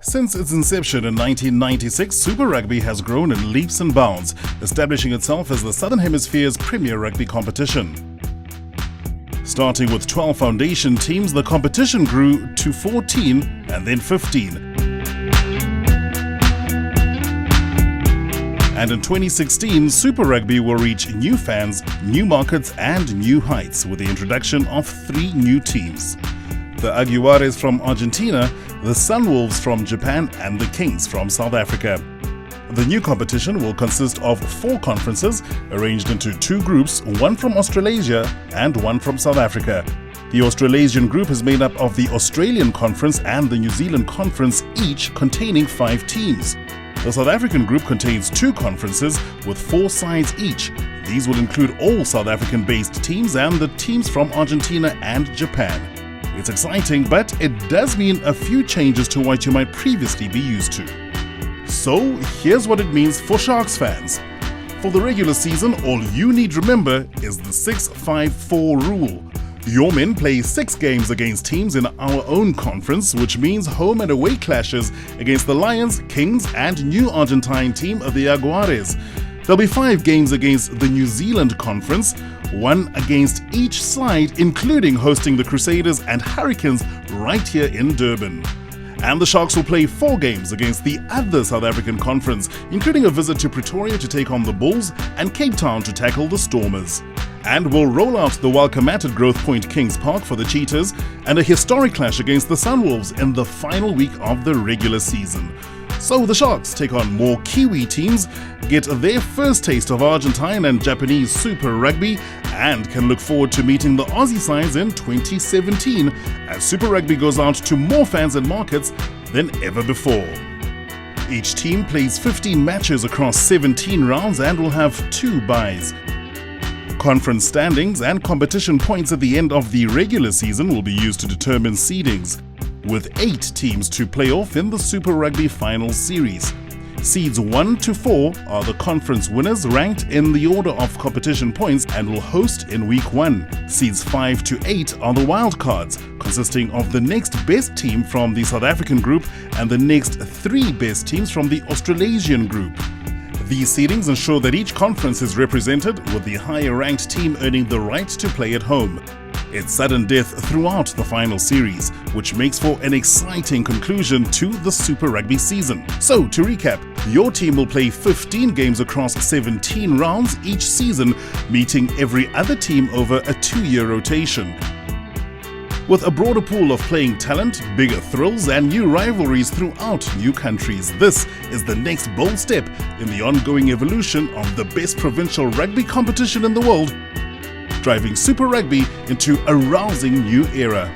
Since its inception in 1996, Super Rugby has grown in leaps and bounds, establishing itself as the Southern Hemisphere's premier rugby competition. Starting with 12 foundation teams, the competition grew to 14 and then 15. And in 2016, Super Rugby will reach new fans, new markets and new heights with the introduction of 3 new teams. The Jaguares from Argentina, the Sunwolves from Japan and the Kings from South Africa. The new competition will consist of 4 conferences arranged into 2 groups, one from Australasia and one from South Africa. The Australasian group is made up of the Australian Conference and the New Zealand Conference, each containing 5 teams. The South African group contains 2 conferences with 4 sides each. These will include all South African-based teams and the teams from Argentina and Japan. It's exciting, but it does mean a few changes to what you might previously be used to. So here's what it means for Sharks fans. For the regular season, all you need to remember is the 6-5-4 rule. Your men play 6 games against teams in our own conference, which means home and away clashes against the Lions, Kings and new Argentine team of the Jaguares. There'll be 5 games against the New Zealand Conference, 1 against each side, including hosting the Crusaders and Hurricanes right here in Durban. And the Sharks will play 4 games against the other South African Conference, including a visit to Pretoria to take on the Bulls and Cape Town to tackle the Stormers. And we'll roll out the welcome mat at Growth Point Kings Park for the Cheetahs and a historic clash against the Sunwolves in the final week of the regular season. So the Sharks take on more Kiwi teams, get their first taste of Argentine and Japanese Super Rugby, and can look forward to meeting the Aussie sides in 2017 as Super Rugby goes out to more fans and markets than ever before. Each team plays 15 matches across 17 rounds and will have 2 byes. Conference standings and competition points at the end of the regular season will be used to determine seedings, with 8 teams to play off in the Super Rugby Finals series. Seeds 1 to 4 are the conference winners ranked in the order of competition points and will host in week 1. Seeds 5 to 8 are the wildcards, consisting of the next best team from the South African group and the next 3 best teams from the Australasian group. These seedings ensure that each conference is represented, with the higher ranked team earning the right to play at home. It's sudden death throughout the final series, which makes for an exciting conclusion to the Super Rugby season. So, to recap, your team will play 15 games across 17 rounds each season, meeting every other team over a 2-year rotation. With a broader pool of playing talent, bigger thrills and new rivalries throughout new countries, this is the next bold step in the ongoing evolution of the best provincial rugby competition in the world, driving Super Rugby into a rousing new era.